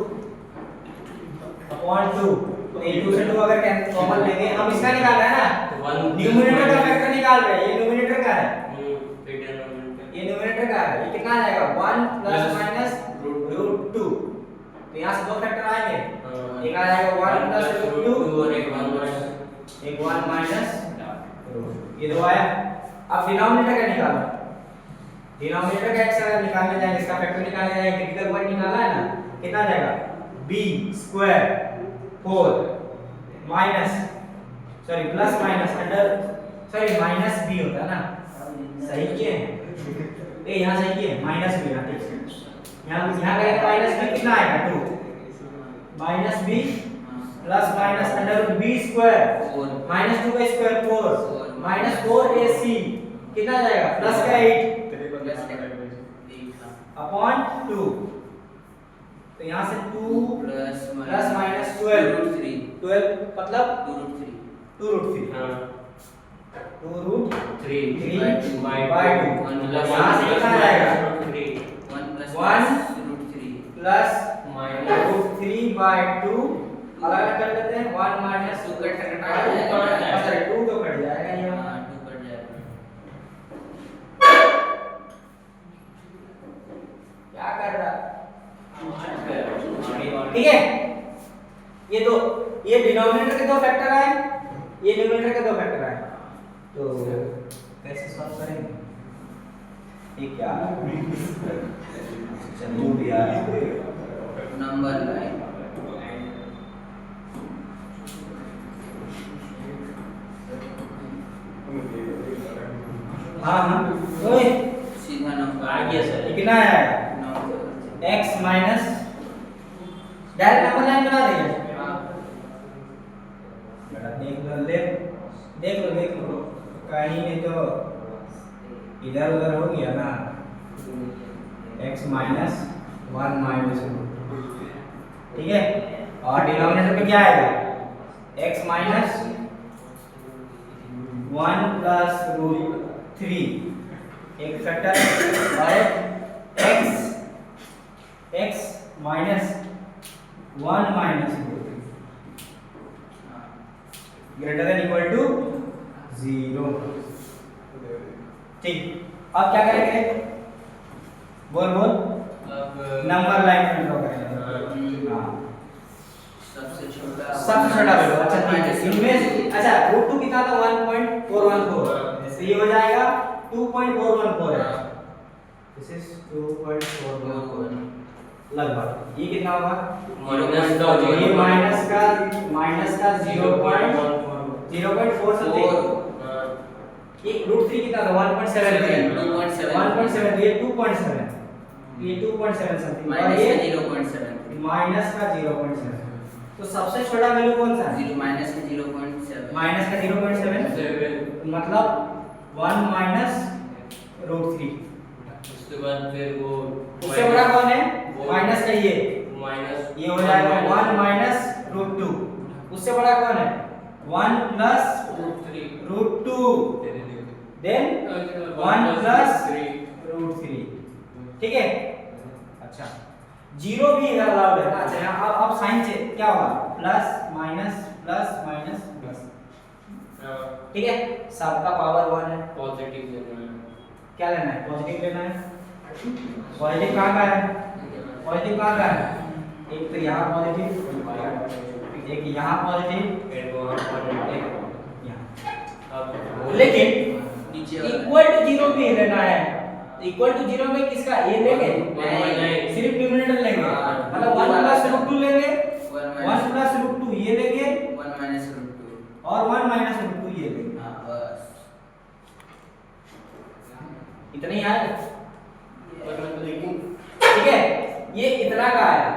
[SPEAKER 1] अपॉन 2, तो ये 2 से 2 अगर कॉमन लेंगे, हम इसका निकाल रहे हैं ना, न्यूमरेटर का फैक्टर निकाल रहे हैं, ये न्यूमरेटर का है, ये न्यूमरेटर का है, ये कितना आ जाएगा 1 प्लस माइनस √2, तो यहाँ से दो फैक्टर आएंगे, एक आ जाएगा 1 प्लस √2
[SPEAKER 2] और एक
[SPEAKER 1] 1 माइनस ये दो आया। अब डिनोमिनेटर का निकालो, डिनोमिनेटर का x अगर निकालने जाएंगे, इसका फैक्टर निकालने जाएंगे, क्रिटिकल पॉइंट निकालना है ना, कितना आ जाएगा b square 4 minus sorry plus minus under sorry minus b होता है ना, सही किए ए यहाँ सही किए माइनस b ना, ठीक यहाँ का माइनस b कितना आएगा 2 minus b plus minus under root b square minus 2 का स्क्वायर 4 माइनस 4ac कितना आ जाएगा प्लस का 8 अपॉन 2, तो यहाँ से 2 प्लस माइनस 12 मतलब 2√3 2√3 बाय 2, यहाँ से कितना आ जाएगा 1 प्लस √3 बाय 2, अलग कर देते हैं 1 माइनस 2 कट 2 तो कट जाएगा ये, क्या कर रहा ठीक है। ये डिनोमिनेटर के दो फैक्टर आए, ये न्यूमरेटर के दो फैक्टर आए, तो कैसे सॉल्व करेंगे, ये क्या चलो यार
[SPEAKER 3] नंबर लाइन
[SPEAKER 1] हाँ ओए
[SPEAKER 3] सीधा नंबर
[SPEAKER 2] आ गया सर,
[SPEAKER 1] कितना आया x minus direct number line बना देंगे, बेटा देख लो कहीं नहीं तो इधर उधर हो गया ना, x माइनस 1 माइनस ठीक है, और डिनोमिनेटर पे क्या आएगा x माइनस 1 प्लस रूट 3 एक फैक्टर और x minus 1 minus greater than equal to 0। ठीक, अब क्या करेंगे, बोल
[SPEAKER 2] अब
[SPEAKER 1] नंबर लाइन में ड्रॉ करेंगे। हाँ,
[SPEAKER 3] सबसे छोटा
[SPEAKER 1] वैल्यू। अच्छा ठीक है, इनमें अच्छा रूट 2 कितना था 1.414, ऐसे ये हो जाएगा 2.414 है, दिस इज 2.414 लगभग। ये कितना होगा ये माइनस का 0.4 समथिंग। ये रूट 3 कितना था 1.73 1.7 ये 2.7 ये 2.7 समथिंग, और ये माइनस का 0.7। तो सबसे छोटा वैल्यू कौन सा है
[SPEAKER 3] माइनस का 0.7
[SPEAKER 1] मतलब 1 माइनस रूट 3।
[SPEAKER 2] उसके बाद फिर वो
[SPEAKER 1] उससे बड़ा कौन है माइनस का ये
[SPEAKER 2] माइनस
[SPEAKER 1] हो जाएगा 1 माइनस रूट 2। उससे बड़ा कौन है 1 plus root 2 than 1 plus root 3। ठीक है, अच्छा जीरो भी इधर अलाउड है। अच्छा यहाँ अब साइन से क्या होगा प्लस माइनस प्लस। ठीक है, सबका पावर 1 है,
[SPEAKER 2] पॉजिटिव लेना है।
[SPEAKER 1] क्या लेना है पॉजिटिव लेना है। पॉजिटिव कहाँ का है एक तो यहाँ पॉजिटिव एक यहाँ पॉजिटिव
[SPEAKER 2] फिर वो
[SPEAKER 1] एक यहाँ।
[SPEAKER 2] अब
[SPEAKER 1] लेकिन
[SPEAKER 3] नीचे
[SPEAKER 1] इक्वल टू 0 भी लेना है। इक्वल टू 0 में किसका ये लेंगे
[SPEAKER 2] नहीं।
[SPEAKER 1] सिर्फ न्यूमरेटर लेंगे,
[SPEAKER 3] हाँ,
[SPEAKER 1] मतलब 1 प्लस रूट 2 लेंगे
[SPEAKER 3] 1
[SPEAKER 1] 1 प्लस रूट 2 ये लेंगे
[SPEAKER 3] 1 माइनस रूट 2
[SPEAKER 1] और 1 माइनस रूट 2 ये लेंगे।
[SPEAKER 3] हाँ बस
[SPEAKER 1] इतना ही आएगा।
[SPEAKER 2] लेकिन
[SPEAKER 1] ठीक है, ये इतना का आया।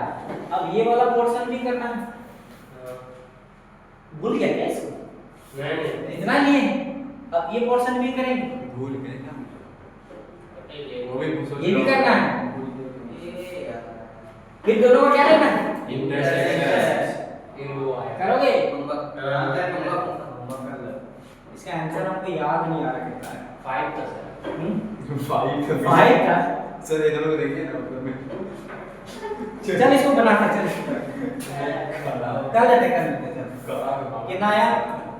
[SPEAKER 1] अब ये वाला पोर्शन भी करना है, भूल गया क्या इसको
[SPEAKER 2] नहीं
[SPEAKER 1] इतना नहीं है। अब ये पोर्शन भी करेंगे,
[SPEAKER 4] भूल गए ना
[SPEAKER 2] वो भी
[SPEAKER 1] ये भी करना है।
[SPEAKER 3] ये यार
[SPEAKER 1] फिर दोनों को क्या लेना है
[SPEAKER 2] इंटरसेक्शन इन वो आया
[SPEAKER 1] करोगे। इसका आंसर हमको याद नहीं आ रहा कितना है।
[SPEAKER 2] 5 था सर।
[SPEAKER 1] फाइव था।
[SPEAKER 4] सर इधर को देखिए ना ऊपर में
[SPEAKER 1] चल इसको बनाते चल कर लेते चल। कितना आया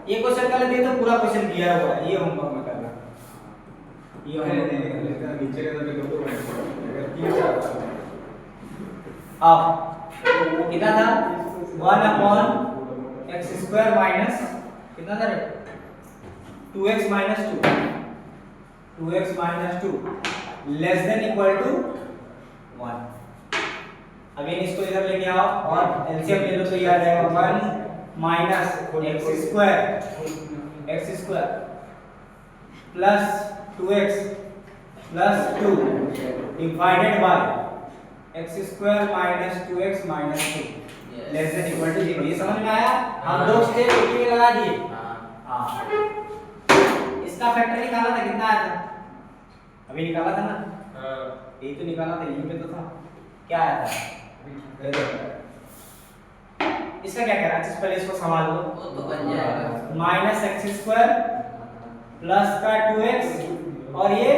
[SPEAKER 1] ये क्वेश्चन कर लेते तो पूरा क्वेश्चन दिया हुआ है, ये होमवर्क में करना। ये होमवर्क
[SPEAKER 4] नीचे का तो देखो अगर 3
[SPEAKER 1] अब कितना था 1/x² माइनस कितना था रे 2x minus 2 less than equal to 1। Again इसको इधर लेके आओ और एलसीएम ले लो तो ये आ जाएगा 1 minus x² plus 2x plus 2 divided by x² minus 2x minus 2 less than equal to 0। ये समझ में आया। हम दो स्टेप एक ही में लगा दिए। हाँ, इसका फैक्टर निकाला था कितना आया था अभी निकाला था ना।
[SPEAKER 2] हां
[SPEAKER 1] यही तो निकाला था, यहीं पे तो था। क्या आया था इसका क्या कह रहा है पहले इसको संभाल लो।
[SPEAKER 3] वो तो बन जाएगा
[SPEAKER 1] माइनस x² प्लस का 2x और ये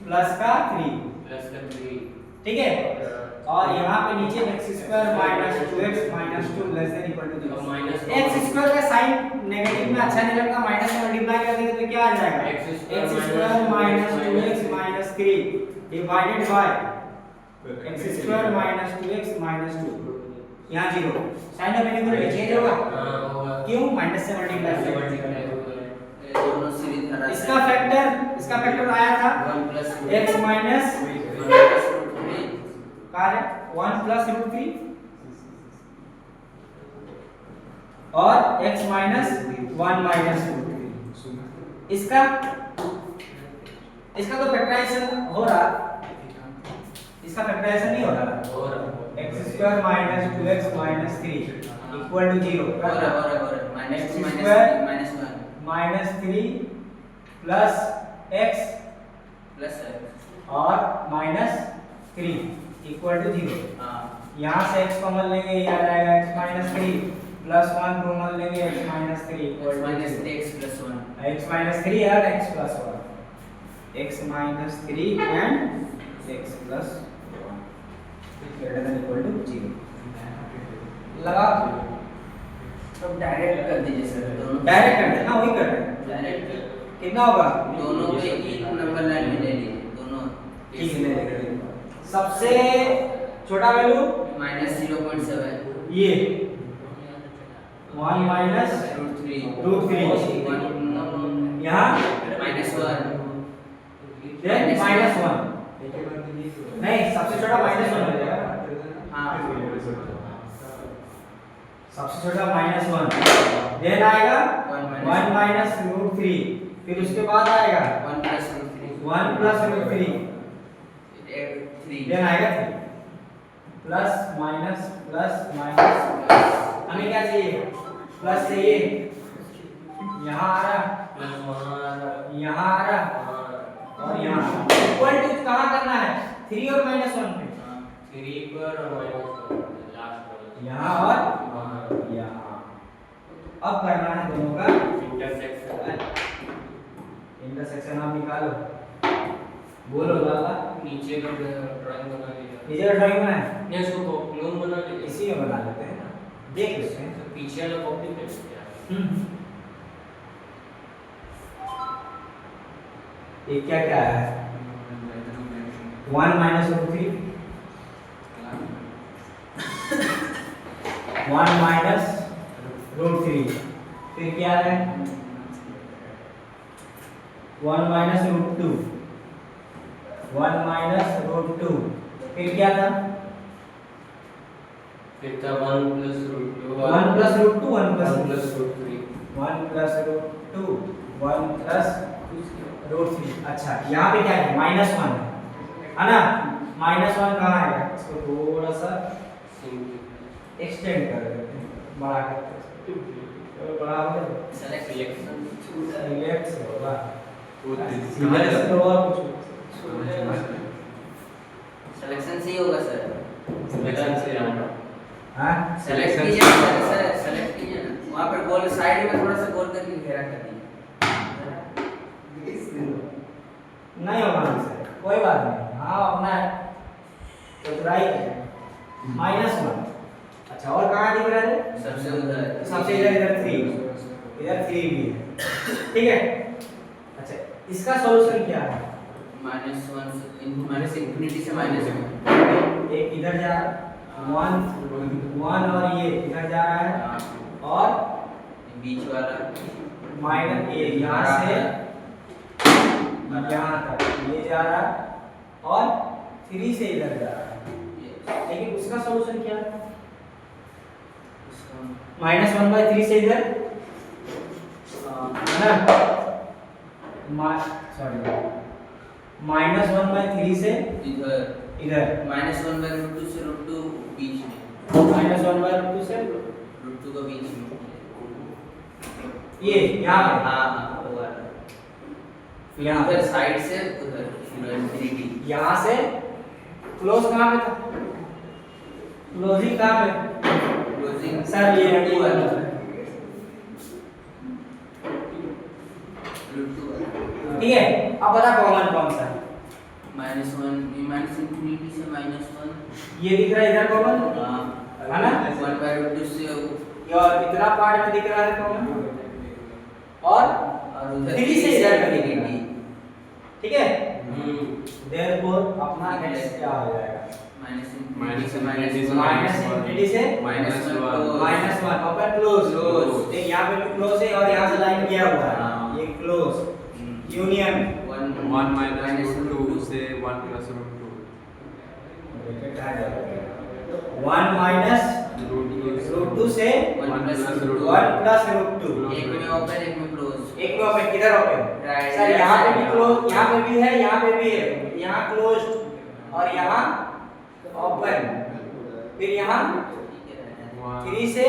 [SPEAKER 1] प्लस का 3।
[SPEAKER 2] प्लस का 3
[SPEAKER 1] ठीक है, और यहाँ पे नीचे x² minus 2x minus 2 less than equal to 0। x² का साइन नेगेटिव में अच्छा नहीं लगता, माइनस से मल्टीप्लाई कर देंगे तो क्या आ जाएगा x² minus 2x minus 3 divided by x² minus 2x minus 2। यहाँ 0 साइन ऑफ इनइक्वालिटी चेंज होगा।
[SPEAKER 2] हां होगा
[SPEAKER 1] क्यों माइनस से मल्टीप्लाई से।
[SPEAKER 3] दोनों सीरीज धरा
[SPEAKER 1] इसका फैक्टर आया था
[SPEAKER 3] 1 plus
[SPEAKER 1] x minus
[SPEAKER 3] 1 plus root 3
[SPEAKER 1] का है 1 प्लस रूट 3 और x माइनस 1 माइनस रूट 3। इसका तो फैक्टराइजेशन हो रहा, इसका फैक्टराइजेशन नहीं हो रहा।
[SPEAKER 2] और
[SPEAKER 1] x² minus 2x minus 3 equal to 0
[SPEAKER 3] और minus 2
[SPEAKER 1] x²
[SPEAKER 3] minus 1
[SPEAKER 1] minus 3 plus x
[SPEAKER 3] plus
[SPEAKER 1] और माइनस 3 इक्वल टू 0।
[SPEAKER 3] हाँ
[SPEAKER 1] यहाँ से x कॉमन लेंगे, ये आ जाएगा x माइनस 3 प्लस 1 कॉमन लेंगे x minus 3 equal to
[SPEAKER 3] -3x + 1
[SPEAKER 1] x minus 3 और x plus 1 x minus 3 and x plus 1 greater than equal to 0 लगा।
[SPEAKER 3] तो डायरेक्ट कर दीजिए सर, दोनों
[SPEAKER 1] डायरेक्ट कर देना, वही कर रहे हैं।
[SPEAKER 3] डायरेक्ट
[SPEAKER 1] कितना होगा
[SPEAKER 3] दोनों पे एक नंबर लाइन में ले लीजिए दोनों।
[SPEAKER 1] ठीक है, ले लेंगे। सबसे छोटा वैल्यू
[SPEAKER 3] -0.7
[SPEAKER 1] ये 1 माइनस
[SPEAKER 3] √3
[SPEAKER 1] यहाँ
[SPEAKER 3] -1
[SPEAKER 1] देन माइनस 1 नहीं, सबसे छोटा माइनस 1 हो जाएगा।
[SPEAKER 3] हाँ
[SPEAKER 1] सबसे छोटा माइनस 1 देन आएगा 1 माइनस √3, फिर उसके बाद आएगा
[SPEAKER 3] 1 + √3
[SPEAKER 1] 1 प्लस √3
[SPEAKER 3] 3
[SPEAKER 1] देन आएगा 3 प्लस माइनस हमें क्या चाहिए, प्लस चाहिए। यहाँ आ रहा, यहाँ आ रहा और यहाँ इक्वल टू कहाँ करना है, 3 और -1 पे,
[SPEAKER 2] 3 पर और -1 लास्ट
[SPEAKER 1] यहाँ और यहाँ। अब करना है दोनों का इंटरसेक्शन। आप निकालो, बोलो लाला।
[SPEAKER 2] नीचे का ड्राइंग बना लिया,
[SPEAKER 1] नीचे का ड्राइंग बना है,
[SPEAKER 2] नहीं उसको कॉपी बना लिया,
[SPEAKER 1] इसी में बना लेते हैं ना, देख लेते हैं।
[SPEAKER 2] तो पीछे वाला कॉपी कर दिया।
[SPEAKER 1] ये क्या क्या है, 1 माइनस √3 1 माइनस √3 फिर क्या है 1 माइनस √2 1 माइनस √2 फिर क्या था
[SPEAKER 2] फिर था 1 + √2
[SPEAKER 1] 1 प्लस √2 1
[SPEAKER 2] 1
[SPEAKER 1] प्लस
[SPEAKER 2] + √3
[SPEAKER 1] 1 प्लस √2 1 प्लस √3। अच्छा यहाँ पे क्या है -1 है ना, -1 कहाँ है, इसको थोड़ा सा एक्सटेंड कर देते हैं, बड़ा करते हैं, बड़ा हो गया।
[SPEAKER 3] सिलेक्शन
[SPEAKER 1] सिलेक्ट से होगा,
[SPEAKER 4] कहाँ
[SPEAKER 1] सिलेक्ट से होगा कुछ
[SPEAKER 3] सिलेक्शन से ही होगा सर।
[SPEAKER 2] सिलेक्शन से आना,
[SPEAKER 1] हाँ
[SPEAKER 3] सेलेक्ट कीजिए ना सर, सेलेक्ट कीजिए ना, वहाँ पर गोल साइड में थोड़ा सा गोल करके घेरा कर दीजिए।
[SPEAKER 1] नहीं होगा सर, कोई बात नहीं। हाँ अपना चतुराई -1। अच्छा और कहाँ दिख रहा है,
[SPEAKER 3] सबसे उधर
[SPEAKER 1] सबसे इधर 3 इधर 3 भी है, ठीक है। अच्छा इसका सॉल्यूशन क्या है,
[SPEAKER 3] -1 इंफिनिटी से -1
[SPEAKER 1] एक इधर जा 1 और ये इधर जा रहा है और
[SPEAKER 3] बीच वाला
[SPEAKER 1] माइनस ये यहाँ से यहाँ तक ये जा रहा है और 3 से इधर जा रहा है, लेकिन उसका सॉल्यूशन क्या है, -1/3 से इधर है ना, सॉरी -1/3 से
[SPEAKER 3] इधर
[SPEAKER 1] इधर
[SPEAKER 3] -1/√2 से √2 बीच में,
[SPEAKER 1] -1/2 से
[SPEAKER 3] √2 का बीच में
[SPEAKER 1] ये यहाँ पे
[SPEAKER 3] हाँ वो वाला,
[SPEAKER 1] यहाँ
[SPEAKER 3] उधर
[SPEAKER 1] पे
[SPEAKER 3] साइड से उधर इंफिनिटी
[SPEAKER 1] यहाँ से क्लोज कहाँ पे था, क्लोजिंग कहाँ पे
[SPEAKER 3] क्लोजिंग
[SPEAKER 1] सर, ये
[SPEAKER 3] √2 वाला
[SPEAKER 1] ठीक है। अब बता कॉमन कौन सा है,
[SPEAKER 3] -1 इंफिनिटी से -1
[SPEAKER 1] ये दिख रहा है इधर कॉमन है ना,
[SPEAKER 3] 1/√2 से
[SPEAKER 1] और इतना पार्ट में दिख रहा है कॉमन और
[SPEAKER 3] उधर
[SPEAKER 1] 3 से इधर का
[SPEAKER 3] इंफिनिटी,
[SPEAKER 1] ठीक है। देयरफॉर अपना x क्या हो जाएगा,
[SPEAKER 3] -इंफिनिटी से
[SPEAKER 1] -इंफिनिटी से -1 ओपन क्लोज, एक यहाँ पे भी क्लोज है और यहाँ से लाइन किया हुआ है, ये क्लोज यूनियन
[SPEAKER 4] 1 माइनस √2 से 1 प्लस √2
[SPEAKER 1] ब्रैकेट आ जाएगा 1 माइनस √2 से
[SPEAKER 3] 1 प्लस
[SPEAKER 1] 1 प्लस √2,
[SPEAKER 3] एक में ओपन एक में क्लोज,
[SPEAKER 1] एक में ओपन किधर ओपन सर, यहाँ पे भी क्लोज, यहाँ पे भी है, यहाँ पे भी है, यहाँ क्लोज्ड और यहाँ ओपन, फिर यहाँ 3 से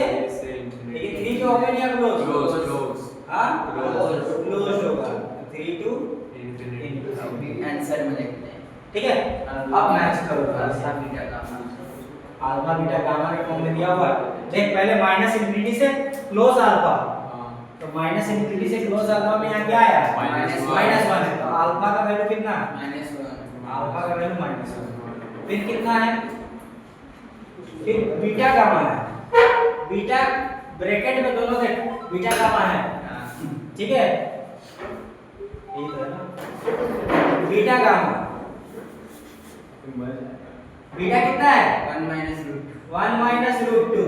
[SPEAKER 1] लेकिन 3 के ओपन या क्लोज
[SPEAKER 4] क्लोज
[SPEAKER 1] हाँ
[SPEAKER 4] Close.
[SPEAKER 1] क्लोज होगा 3 to
[SPEAKER 4] इंफिनिटी
[SPEAKER 3] आंसर में देखते हैं।
[SPEAKER 1] ठीक है। अब मैच करो
[SPEAKER 3] alpha beta gamma
[SPEAKER 1] alpha beta gamma के फॉर्म में दिया हुआ है। देख पहले माइनस इंफिनिटी से क्लोज अल्फा, तो माइनस इंफिनिटी से क्लोज अल्फा में यहाँ क्या आया -1 है, तो अल्फा का वैल्यू कितना
[SPEAKER 3] -1
[SPEAKER 1] अल्फा का वैल्यू -1, फिर कितना है, फिर बीटा गामा है, बीटा ब्रैकेट में दोनों देख बीटा गामा है, ठीक है, यही तो है ना, बीटा गामा, बीटा कितना है 1 - √2,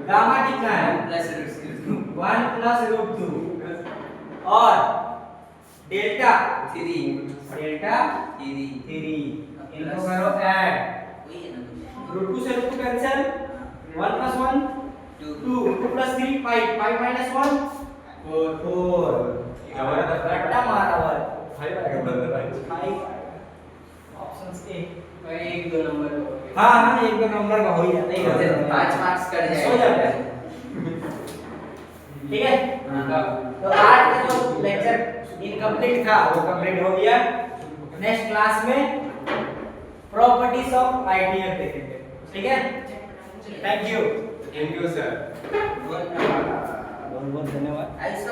[SPEAKER 1] गामा कितना है 1 + √2 और डेल्टा 3 इनको करो ऐड, √2 से √2 कैंसिल, 1 + 1 2 2 + 3 5 5 - 1 4 रट्टा मारा हुआ है 5 ऑप्शंस ए,
[SPEAKER 2] एक दो नंबर
[SPEAKER 1] हाँ हाँ एक दो नंबर का हो ही जाता है,
[SPEAKER 3] 5 मार्क्स कट
[SPEAKER 1] हो जाता
[SPEAKER 3] जाएगा।
[SPEAKER 1] है, ठीक है। तो आज का जो लेक्चर इनकम्प्लीट था वो कंप्लीट हो गया। नेक्स्ट क्लास में प्रॉपर्टीज ऑफ आईडीएफ देखेंगे, ठीक है। Thank you
[SPEAKER 4] Thank you, sir.
[SPEAKER 1] बहुत बहुत धन्यवाद।